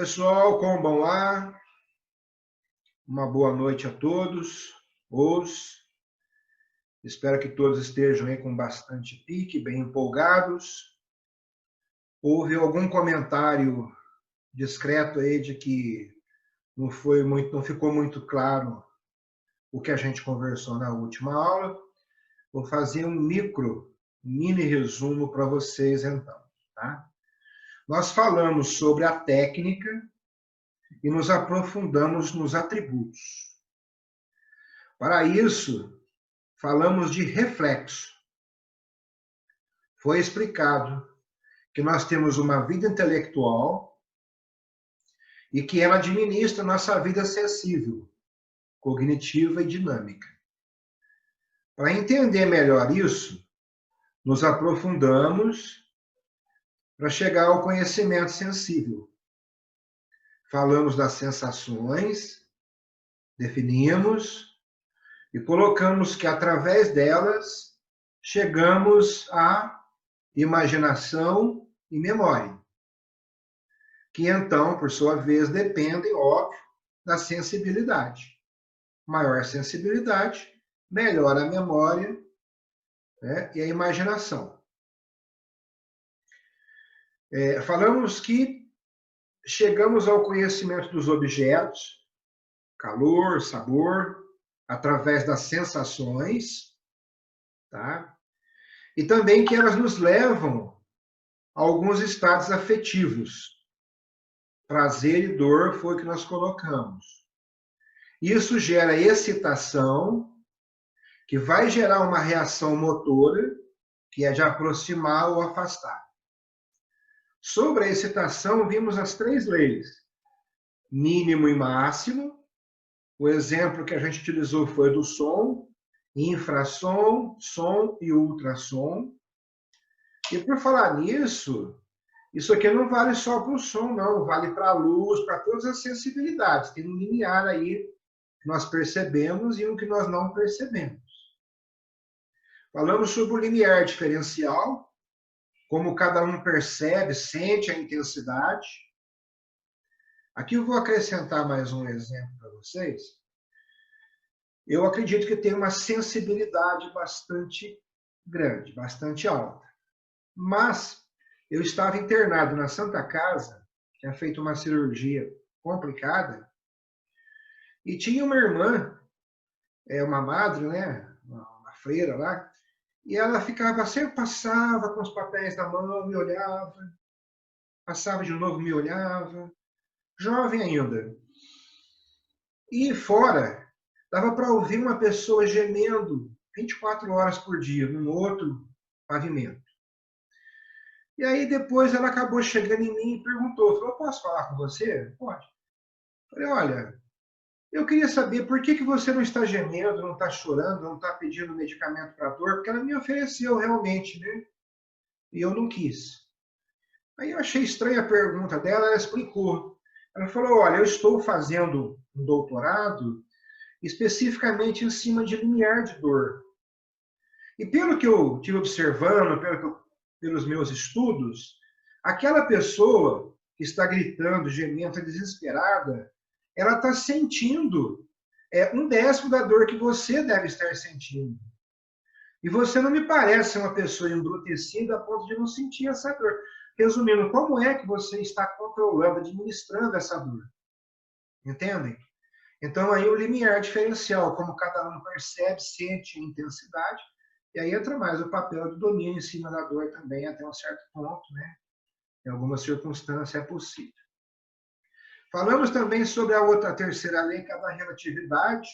Pessoal, como vão lá? Uma boa noite a todos. Espero que todos estejam aí com bastante pique, bem empolgados. Houve algum comentário discreto aí de que não ficou muito claro o que a gente conversou na última aula. Vou fazer um mini resumo para vocês então, tá? Nós falamos sobre a técnica e nos aprofundamos nos atributos. Para isso, falamos de reflexo. Foi explicado que nós temos uma vida intelectual e que ela administra nossa vida sensível, cognitiva e dinâmica. Para entender melhor isso, nos aprofundamos para chegar ao conhecimento sensível. Falamos das sensações, definimos e colocamos que através delas chegamos à imaginação e memória, que então, por sua vez, dependem, óbvio, da sensibilidade. Maior sensibilidade, melhor a memória, né, e a imaginação. Falamos que chegamos ao conhecimento dos objetos, calor, sabor, através das sensações, tá? E também que elas nos levam a alguns estados afetivos. Prazer e dor foi o que nós colocamos. Isso gera excitação, que vai gerar uma reação motora, que é de aproximar ou afastar. Sobre a excitação, vimos as 3 leis: mínimo e máximo. O exemplo que a gente utilizou foi do som, infrassom, som e ultrassom. E por falar nisso, isso aqui não vale só para o som, não. Vale para a luz, para todas as sensibilidades. Tem um limiar aí que nós percebemos e um que nós não percebemos. Falamos sobre o limiar diferencial, como cada um percebe, sente a intensidade. Aqui eu vou acrescentar mais um exemplo para vocês. Eu acredito que tem uma sensibilidade bastante grande, bastante alta. Mas eu estava internado na Santa Casa, tinha feito uma cirurgia complicada, e tinha uma irmã, uma madre, né, uma freira lá, e ela sempre passava com os papéis na mão, me olhava, passava de novo, me olhava, jovem ainda. E fora, dava para ouvir uma pessoa gemendo 24 horas por dia, num outro pavimento. E aí depois ela acabou chegando em mim e perguntou, falou, posso falar com você? Pode. Falei, olha, eu queria saber por que você não está gemendo, não está chorando, não está pedindo medicamento para dor, porque ela me ofereceu realmente, né? E eu não quis. Aí eu achei estranha a pergunta dela, ela explicou. Ela falou, olha, eu estou fazendo um doutorado especificamente em cima de limiar de dor. E pelo que eu estive observando, pelos meus estudos, aquela pessoa que está gritando, gemendo, desesperada, ela está sentindo 1/10 da dor que você deve estar sentindo. E você não me parece uma pessoa embrutecida a ponto de não sentir essa dor. Resumindo, como é que você está controlando, administrando essa dor? Entendem? Então, aí o limiar diferencial, como cada um percebe, sente a intensidade, e aí entra mais o papel do domínio em cima da dor também, até um certo ponto, né? Em algumas circunstâncias é possível. Falamos também sobre a terceira lei, que é a da relatividade,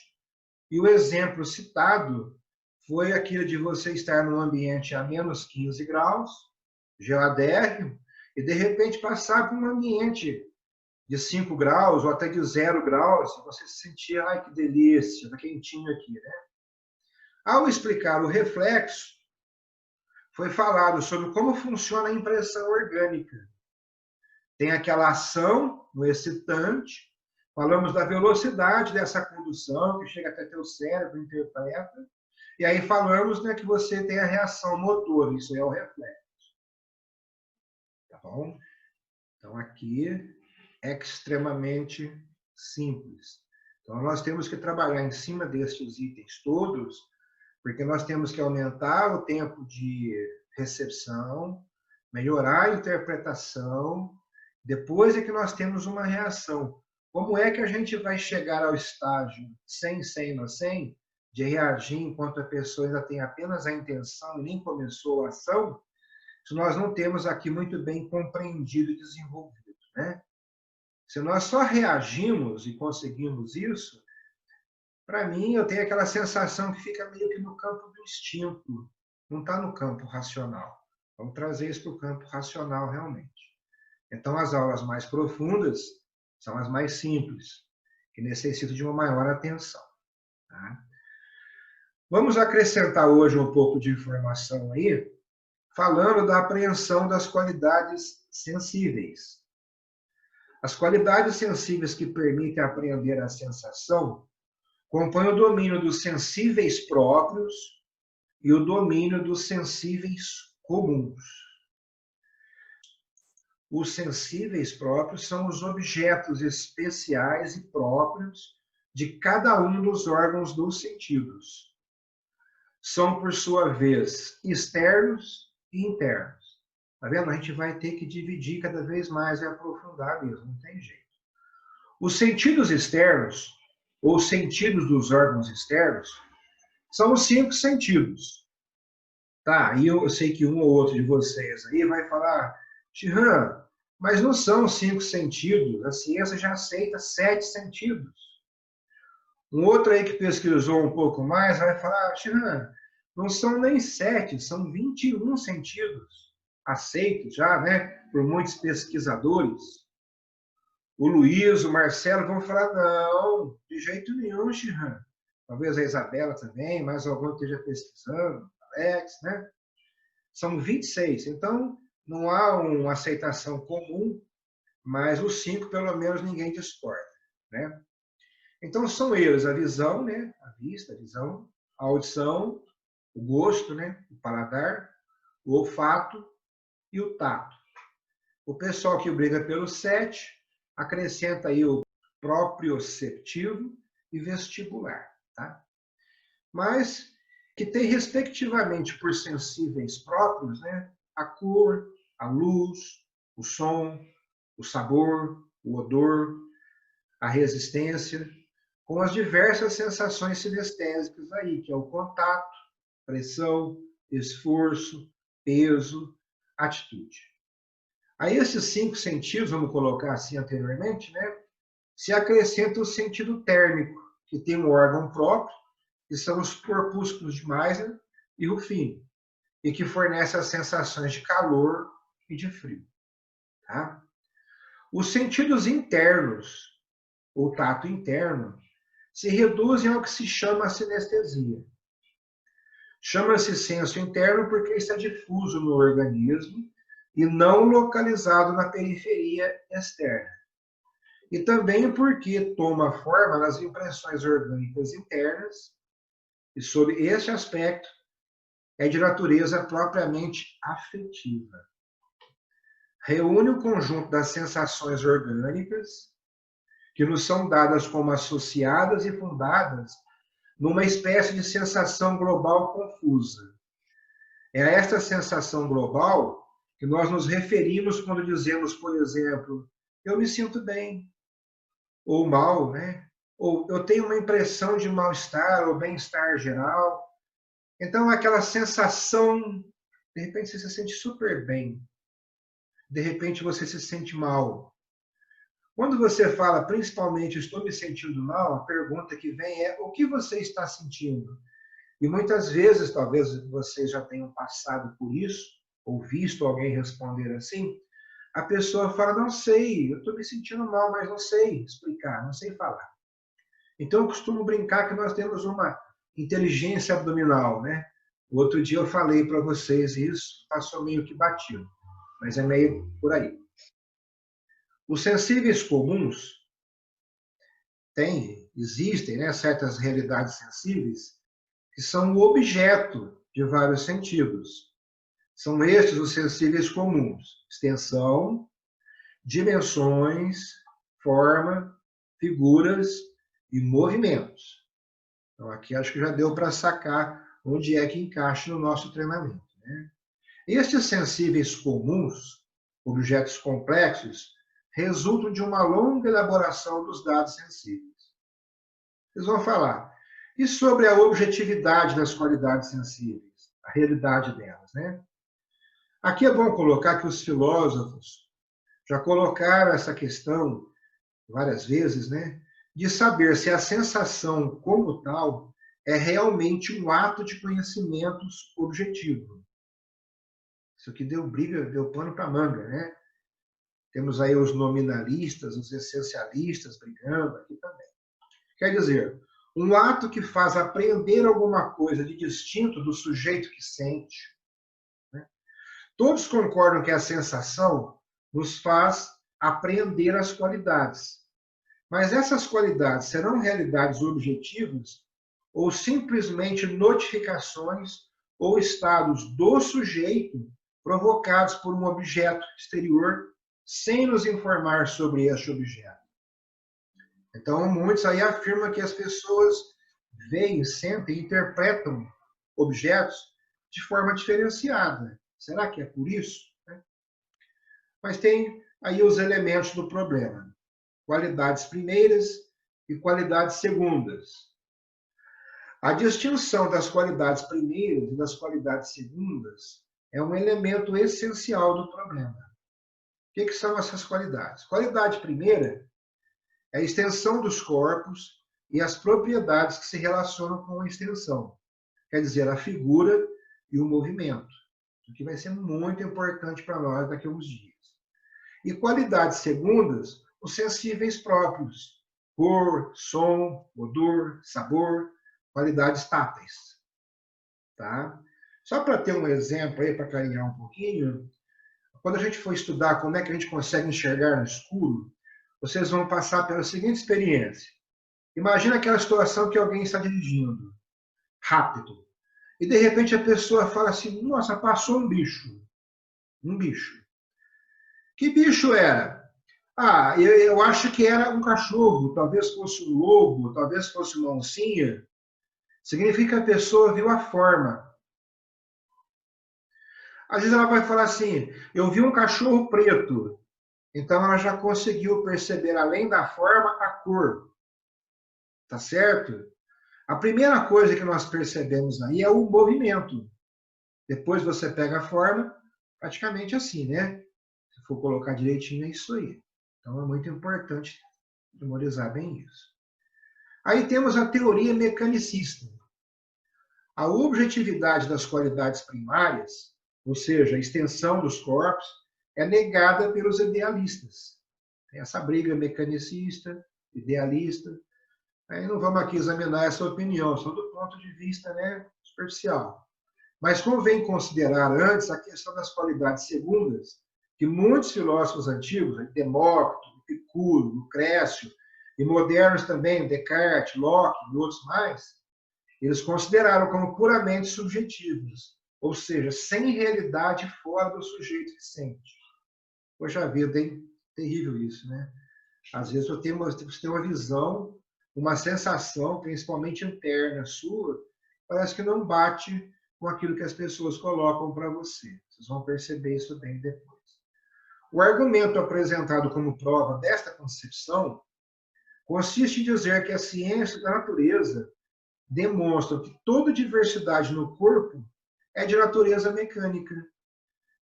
e o exemplo citado foi aquilo de você estar num ambiente a menos 15 graus, geladérrimo, e de repente passar para um ambiente de 5 graus ou até de 0 graus, e você se sentia, ai que delícia, está quentinho aqui, né? Ao explicar o reflexo, foi falado sobre como funciona a impressão orgânica. Tem aquela ação no excitante, falamos da velocidade dessa condução, que chega até teu cérebro, interpreta, e aí falamos, né, que você tem a reação motor, isso é o reflexo. Tá bom? Então aqui extremamente simples. Então, nós temos que trabalhar em cima destes itens todos, porque nós temos que aumentar o tempo de recepção, melhorar a interpretação, depois é que nós temos uma reação. Como é que a gente vai chegar ao estágio 100 no 100, de reagir enquanto a pessoa ainda tem apenas a intenção e nem começou a ação, se nós não temos aqui muito bem compreendido e desenvolvido, né? Se nós só reagimos e conseguimos isso, para mim, eu tenho aquela sensação que fica meio que no campo do instinto, não está no campo racional. Vamos trazer isso para o campo racional, realmente. Então, as aulas mais profundas são as mais simples, que necessitam de uma maior atenção. Tá? Vamos acrescentar hoje um pouco de informação aí, falando da apreensão das qualidades sensíveis. As qualidades sensíveis que permitem apreender a sensação compõem o domínio dos sensíveis próprios e o domínio dos sensíveis comuns. Os sensíveis próprios são os objetos especiais e próprios de cada um dos órgãos dos sentidos. São, por sua vez, externos e internos. Tá vendo? A gente vai ter que dividir cada vez mais e aprofundar mesmo, não tem jeito. Os sentidos externos, ou sentidos dos órgãos externos, são os 5 sentidos. Tá, e eu sei que um ou outro de vocês aí vai falar, Shihan, mas não são 5 sentidos, a ciência já aceita 7 sentidos. Um outro aí que pesquisou um pouco mais vai falar, Shihan, não são nem 7, são 21 sentidos aceitos já, né, por muitos pesquisadores. O Luiz, o Marcelo vão falar, não, de jeito nenhum, Shihan. Talvez a Isabela também, mais algum esteja pesquisando, Alex, né? São 26, então não há uma aceitação comum, mas os 5, pelo menos, ninguém discorda, né? Então, são eles, a visão, né? A vista, a visão, a audição, o gosto, né? O paladar, o olfato e o tato. O pessoal que briga pelo 7 acrescenta aí o proprioceptivo e vestibular, tá? Mas que tem, respectivamente, por sensíveis próprios, né? A cor, a luz, o som, o sabor, o odor, a resistência, com as diversas sensações sinestésicas aí, que é o contato, pressão, esforço, peso, atitude. A esses 5 sentidos, vamos colocar assim anteriormente, né, se acrescenta o sentido térmico, que tem um órgão próprio, que são os corpúsculos de Meissner e Ruffini, e que fornece as sensações de calor e de frio. Tá? Os sentidos internos, ou tato interno, se reduzem ao que se chama sinestesia. Chama-se senso interno porque está difuso no organismo e não localizado na periferia externa. E também porque toma forma nas impressões orgânicas internas, e sob este aspecto é de natureza propriamente afetiva. Reúne o conjunto das sensações orgânicas, que nos são dadas como associadas e fundadas numa espécie de sensação global confusa. É a esta sensação global que nós nos referimos quando dizemos, por exemplo, eu me sinto bem, ou mal, né? Ou eu tenho uma impressão de mal-estar ou bem-estar geral. Então, aquela sensação, de repente você se sente super bem, de repente você se sente mal. Quando você fala, principalmente, estou me sentindo mal, a pergunta que vem é, o que você está sentindo? E muitas vezes, talvez vocês já tenham passado por isso, ou visto alguém responder assim, a pessoa fala, não sei, eu estou me sentindo mal, mas não sei explicar, não sei falar. Então, eu costumo brincar que nós temos uma inteligência abdominal, né? O outro dia eu falei para vocês isso, passou meio que batido, mas é meio por aí. Os sensíveis comuns existem, né, certas realidades sensíveis que são o objeto de vários sentidos. São estes os sensíveis comuns: extensão, dimensões, forma, figuras e movimentos. Então, aqui acho que já deu para sacar onde é que encaixa no nosso treinamento, né? Estes sensíveis comuns, objetos complexos, resultam de uma longa elaboração dos dados sensíveis. Vocês vão falar, e sobre a objetividade das qualidades sensíveis, a realidade delas, né? Aqui é bom colocar que os filósofos já colocaram essa questão várias vezes, né? De saber se a sensação como tal é realmente um ato de conhecimento objetivo. Isso aqui deu briga, deu pano para manga, né? Temos aí os nominalistas, os essencialistas brigando aqui também. Quer dizer, um ato que faz apreender alguma coisa de distinto do sujeito que sente. Né? Todos concordam que a sensação nos faz apreender as qualidades. Mas essas qualidades serão realidades objetivas ou simplesmente notificações ou estados do sujeito provocados por um objeto exterior sem nos informar sobre este objeto? Então, muitos aí afirmam que as pessoas veem, sentem, interpretam objetos de forma diferenciada. Será que é por isso? Mas tem aí os elementos do problema. Qualidades primeiras e qualidades segundas. A distinção das qualidades primeiras e das qualidades segundas é um elemento essencial do problema. O que são essas qualidades? Qualidade primeira é a extensão dos corpos e as propriedades que se relacionam com a extensão. Quer dizer, a figura e o movimento. Isso aqui vai ser muito importante para nós daqui a uns dias. E qualidades segundas, os sensíveis próprios. Cor, som, odor, sabor, qualidades táteis. Tá? Só para ter um exemplo aí, para clarear um pouquinho, quando a gente for estudar como é que a gente consegue enxergar no escuro, vocês vão passar pela seguinte experiência. Imagina aquela situação que alguém está dirigindo, rápido, e de repente a pessoa fala assim, nossa, passou um bicho. Um bicho. Que bicho era? Ah, eu acho que era um cachorro, talvez fosse um lobo, talvez fosse uma oncinha. Significa que a pessoa viu a forma. Às vezes ela vai falar assim, eu vi um cachorro preto. Então ela já conseguiu perceber, além da forma, a cor. Tá certo? A primeira coisa que nós percebemos aí é o movimento. Depois você pega a forma, praticamente assim, né? Se for colocar direitinho, é isso aí. Então é muito importante memorizar bem isso. Aí temos a teoria mecanicista. A objetividade das qualidades primárias, ou seja, a extensão dos corpos, é negada pelos idealistas. Tem essa briga mecanicista, idealista. Aí não vamos aqui examinar essa opinião, só do ponto de vista, né, superficial. Mas convém considerar antes a questão das qualidades segundas, que muitos filósofos antigos, Demócrito, Epicuro, Lucrécio, e modernos também, Descartes, Locke e outros mais, eles consideraram como puramente subjetivos, ou seja, sem realidade fora do sujeito que sente. Poxa vida, hein? Terrível isso, né? Às vezes você tem uma visão, uma sensação, principalmente interna sua, parece que não bate com aquilo que as pessoas colocam para você. Vocês vão perceber isso bem depois. O argumento apresentado como prova desta concepção consiste em dizer que a ciência da natureza demonstra que toda diversidade no corpo é de natureza mecânica.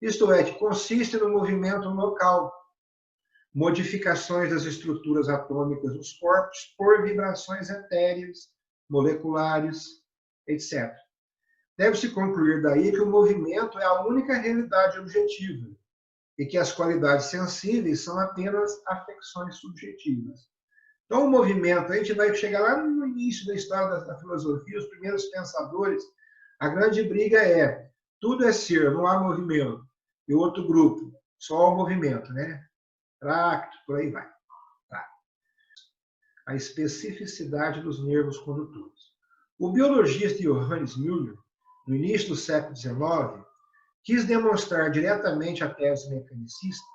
Isto é, que consiste no movimento local, modificações das estruturas atômicas dos corpos por vibrações etéreas, moleculares, etc. Deve-se concluir daí que o movimento é a única realidade objetiva e que as qualidades sensíveis são apenas afecções subjetivas. Então, o movimento, a gente vai chegar lá no início da história da filosofia, os primeiros pensadores, a grande briga é, tudo é ser, não há movimento. E outro grupo, só o movimento, né? Tracto, por aí vai. Tá. A especificidade dos nervos condutores. O biologista Johannes Müller, no início do século XIX, quis demonstrar diretamente a tese mecanicista,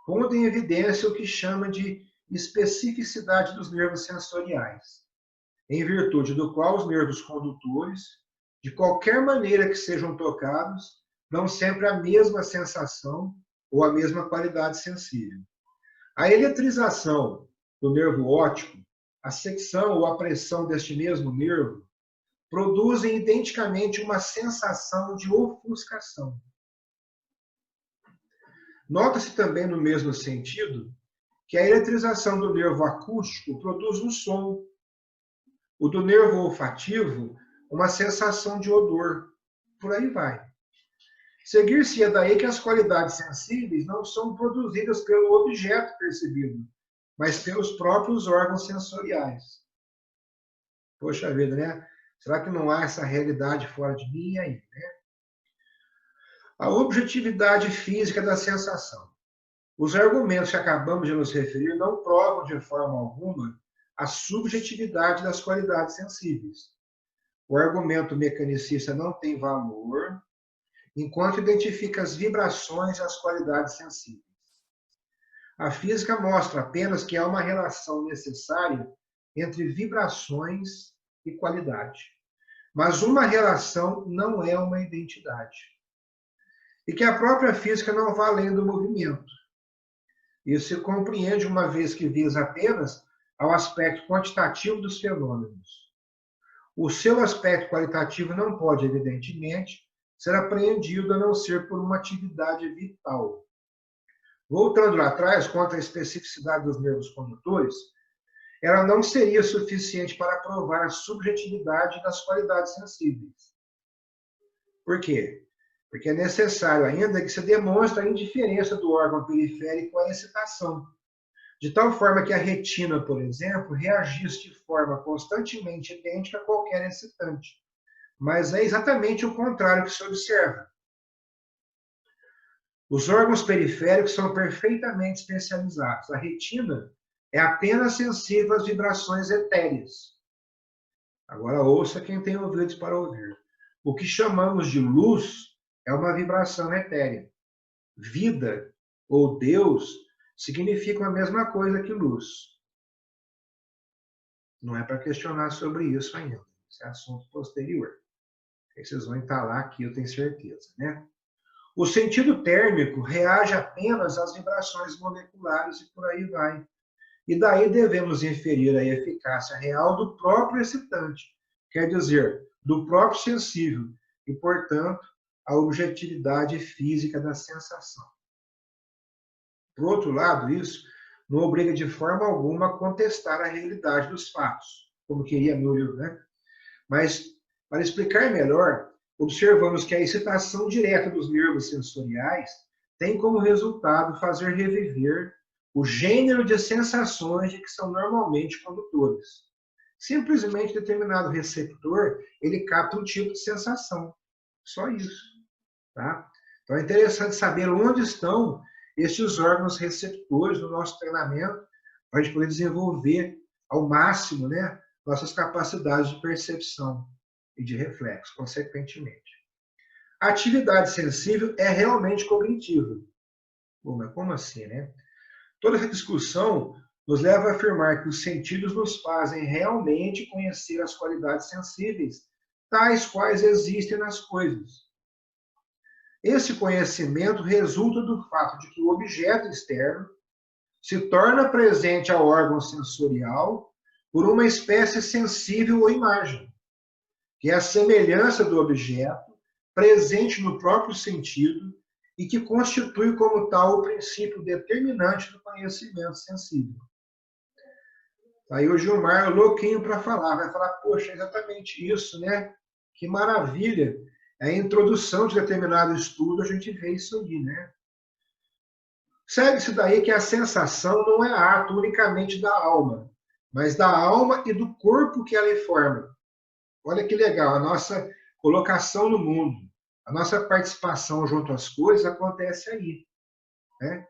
pondo em evidência o que chama de especificidade dos nervos sensoriais, em virtude do qual os nervos condutores, de qualquer maneira que sejam tocados, dão sempre a mesma sensação ou a mesma qualidade sensível. A eletrização do nervo óptico, a secção ou a pressão deste mesmo nervo, produzem identicamente uma sensação de ofuscação. Nota-se também, no mesmo sentido, que a eletrização do nervo acústico produz um som, o do nervo olfativo, uma sensação de odor. Por aí vai. Seguir-se-ia daí que as qualidades sensíveis não são produzidas pelo objeto percebido, mas pelos próprios órgãos sensoriais. Poxa vida, né? Será que não há essa realidade fora de mim aí, né? A objetividade física da sensação. Os argumentos que acabamos de nos referir não provam de forma alguma a subjetividade das qualidades sensíveis. O argumento mecanicista não tem valor enquanto identifica as vibrações e as qualidades sensíveis. A física mostra apenas que há uma relação necessária entre vibrações e qualidade. Mas uma relação não é uma identidade. E que a própria física não vai além do movimento. Isso se compreende uma vez que visa apenas ao aspecto quantitativo dos fenômenos. O seu aspecto qualitativo não pode, evidentemente, ser apreendido a não ser por uma atividade vital. Voltando lá atrás, quanto à especificidade dos nervos condutores, ela não seria suficiente para provar a subjetividade das qualidades sensíveis. Por quê? Porque é necessário ainda que se demonstre a indiferença do órgão periférico à excitação, de tal forma que a retina, por exemplo, reagisse de forma constantemente idêntica a qualquer excitante. Mas é exatamente o contrário que se observa. Os órgãos periféricos são perfeitamente especializados. A retina é apenas sensível às vibrações etéreas. Agora ouça quem tem ouvidos para ouvir. O que chamamos de luz é uma vibração etérea. Vida ou Deus significam a mesma coisa que luz. Não é para questionar sobre isso ainda. Isso é assunto posterior. Aí vocês vão entalar aqui, eu tenho certeza, né? O sentido térmico reage apenas às vibrações moleculares e por aí vai. E daí devemos inferir a eficácia real do próprio excitante, quer dizer, do próprio sensível, e, portanto, a objetividade física da sensação. Por outro lado, isso não obriga de forma alguma a contestar a realidade dos fatos, como queria Müller, né? Mas, para explicar melhor, observamos que a excitação direta dos nervos sensoriais tem como resultado fazer reviver o gênero de sensações de que são normalmente condutores. Simplesmente determinado receptor, ele capta um tipo de sensação. Só isso. Tá? Então é interessante saber onde estão estes órgãos receptores no nosso treinamento, para a gente poder desenvolver ao máximo, né, nossas capacidades de percepção e de reflexo, consequentemente. A atividade sensível é realmente cognitiva. Bom, mas como assim, né? Toda essa discussão nos leva a afirmar que os sentidos nos fazem realmente conhecer as qualidades sensíveis, tais quais existem nas coisas. Esse conhecimento resulta do fato de que o objeto externo se torna presente ao órgão sensorial por uma espécie sensível ou imagem, que é a semelhança do objeto presente no próprio sentido e que constitui como tal o princípio determinante do conhecimento sensível. Aí o Gilmar é louquinho para falar, vai falar, poxa, é exatamente isso, né? Que maravilha! É a introdução de determinado estudo, a gente vê isso aí, né? Segue-se daí que a sensação não é ato unicamente da alma, mas da alma e do corpo que ela forma. Olha que legal, a nossa colocação no mundo, a nossa participação junto às coisas acontece aí, né?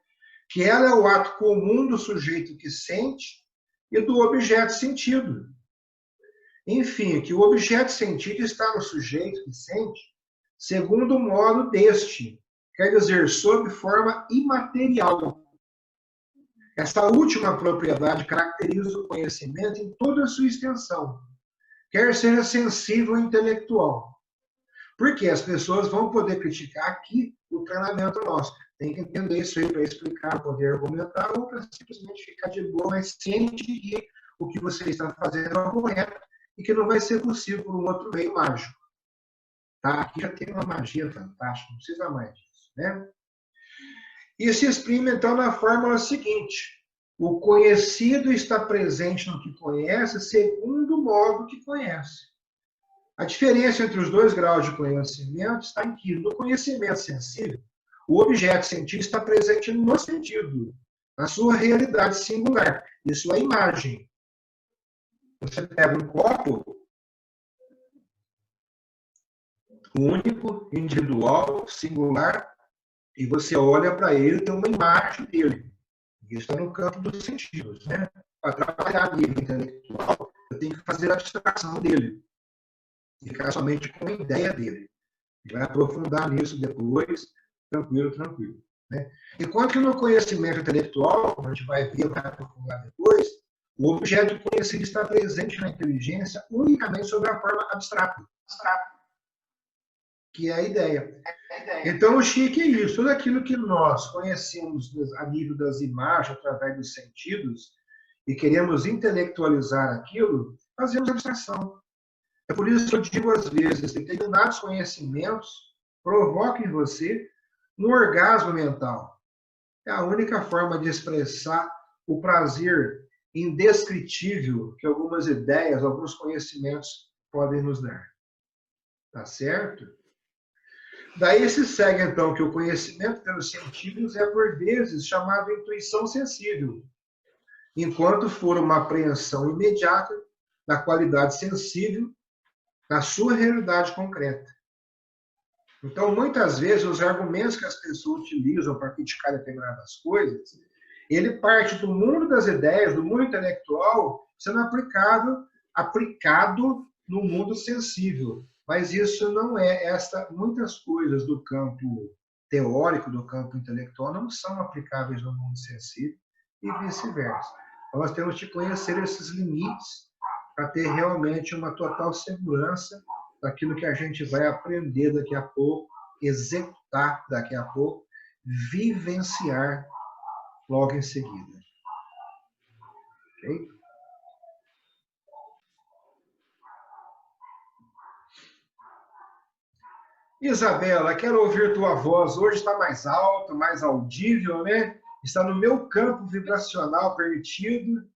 Que ela é o ato comum do sujeito que sente e do objeto sentido. Enfim, que o objeto sentido está no sujeito que sente, segundo o modo deste, quer dizer, sob forma imaterial. Essa última propriedade caracteriza o conhecimento em toda a sua extensão, quer seja sensível ou intelectual. Porque as pessoas vão poder criticar aqui o treinamento nosso. Tem que entender isso aí para explicar, poder argumentar, ou para simplesmente ficar de boa, mas ciente de que o que você está fazendo é correto e que não vai ser possível por um outro meio mágico. Tá? Aqui já tem uma magia fantástica, não precisa mais disso, né? E se exprime, então, na fórmula seguinte: o conhecido está presente no que conhece segundo o modo que conhece. A diferença entre os dois graus de conhecimento está em que, no conhecimento sensível, o objeto sentido está presente no sentido, na sua realidade singular, isso é a imagem. Você pega um copo único, individual, singular, e você olha para ele, tem uma imagem dele. Isso está no campo dos sentidos, né? Para trabalhar a nível intelectual, eu tenho que fazer a abstração dele. Ficar somente com a ideia dele. A gente vai aprofundar nisso depois, tranquilo, tranquilo. Né? Enquanto que no conhecimento intelectual, como a gente vai ver, vai aprofundar depois, o objeto conhecido está presente na inteligência unicamente sobre a forma abstrata, que é a ideia. Então, o chique é isso. Tudo aquilo que nós conhecemos a nível das imagens, através dos sentidos, e queremos intelectualizar aquilo, fazemos abstração. É por isso que eu digo às vezes, determinados conhecimentos provocam em você um orgasmo mental. É a única forma de expressar o prazer indescritível que algumas ideias, alguns conhecimentos podem nos dar. Tá certo? Daí se segue, então, que o conhecimento pelos sentidos é, por vezes, chamado intuição sensível, enquanto for uma apreensão imediata da qualidade sensível na sua realidade concreta. Então, muitas vezes, os argumentos que as pessoas utilizam para criticar determinadas coisas, ele parte do mundo das ideias, do mundo intelectual, sendo aplicado no mundo sensível. Mas isso não é, muitas coisas do campo teórico, do campo intelectual, não são aplicáveis no mundo sensível e vice-versa. Então, nós temos que conhecer esses limites para ter realmente uma total segurança daquilo que a gente vai aprender daqui a pouco, executar daqui a pouco, vivenciar logo em seguida. Ok? Isabela, quero ouvir tua voz. Hoje está mais alto, mais audível, né? Está no meu campo vibracional permitido.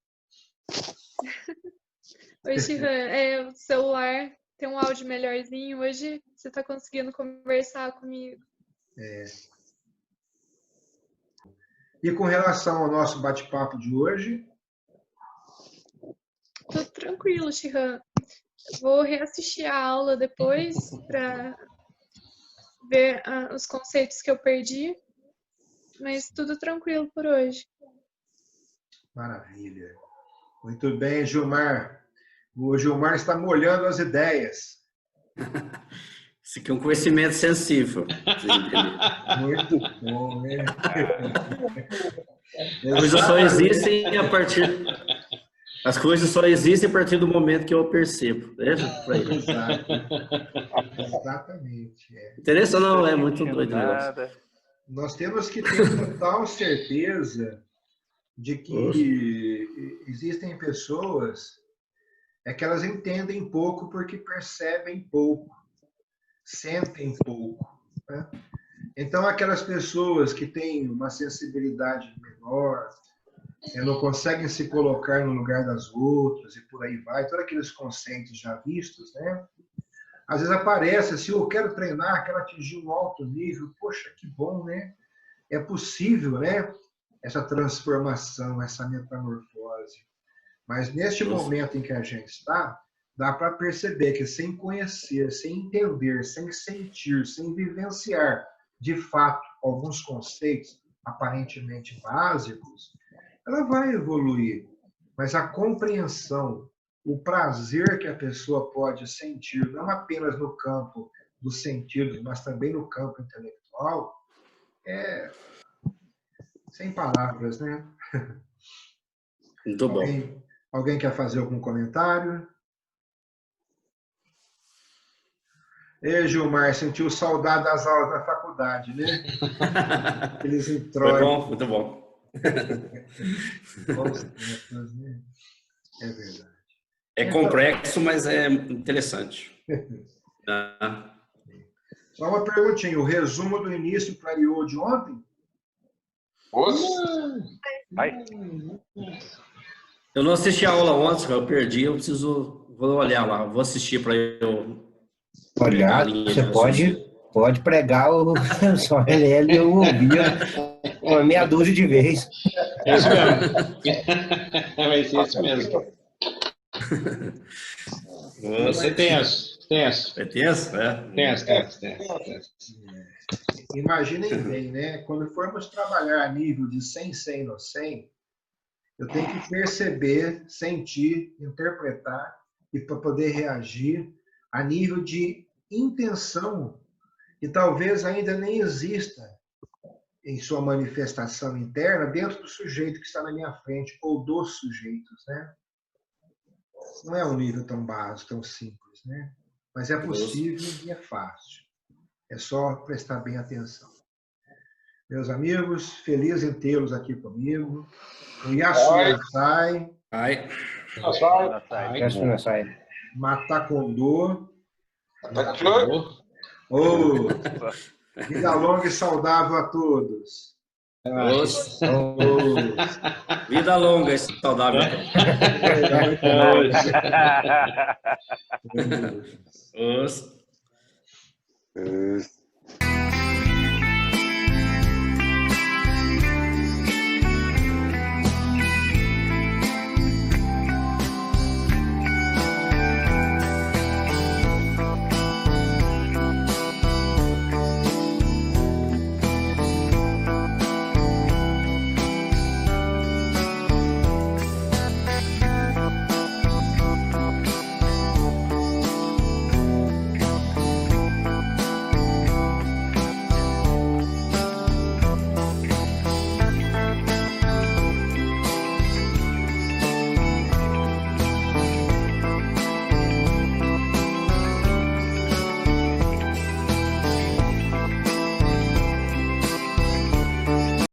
Oi, Shihan. O celular tem um áudio melhorzinho. Hoje você está conseguindo conversar comigo. E com relação ao nosso bate-papo de hoje? Tudo tranquilo, Shihan. Vou reassistir a aula depois para ver os conceitos que eu perdi, mas tudo tranquilo por hoje. Maravilha. Muito bem, Gilmar. O Gilmar está molhando as ideias. Isso aqui é um conhecimento sensível. Muito bom, né? Coisas só existem a partir... As coisas só existem a partir do momento que eu percebo. Exato. Exatamente. Interessante, não? É muito doido. Nós temos que ter total certeza de que existem pessoas que elas entendem pouco porque percebem pouco, sentem pouco. Né? Então, aquelas pessoas que têm uma sensibilidade menor, não conseguem se colocar no lugar das outras e por aí vai, todos aqueles conceitos já vistos, né? Às vezes aparece assim, eu quero treinar, quero atingir um alto nível, poxa, que bom, né? É possível, né? Essa transformação, essa metamorfose. Mas neste momento em que a gente está, dá para perceber que sem conhecer, sem entender, sem sentir, sem vivenciar, de fato, alguns conceitos aparentemente básicos, ela vai evoluir. Mas a compreensão, o prazer que a pessoa pode sentir, não apenas no campo dos sentidos, mas também no campo intelectual, é sem palavras, né? Muito bom. Alguém quer fazer algum comentário? Ei, Gilmar, sentiu saudade das aulas da faculdade, né? Eles Foi introitam. bom, muito bom. Né? É verdade. É complexo, mas é interessante. Ah. Só uma perguntinha, o resumo do início clareou de ontem? Eu não assisti a aula ontem, eu perdi, vou olhar lá, vou assistir para eu pegar a Olhar, linha de você raciocínio. pode pregar só ele eu ouvia uma meia dúzia de vezes. É isso mesmo. Vai ser isso mesmo. Você tenso. É tenso? É. Tenso. Imaginem bem, né? Quando formos trabalhar a nível de 100, 100 no 100, eu tenho que perceber, sentir, interpretar e para poder reagir a nível de intenção que talvez ainda nem exista em sua manifestação interna dentro do sujeito que está na minha frente ou dos sujeitos, né? Não é um nível tão básico, tão simples, né? Mas é possível e é fácil. É só prestar bem atenção. Meus amigos, feliz em tê-los aqui comigo. O Yasunasai, Ai. Matakondo, vida longa e saudável a todos. Vida longa e saudável. Os.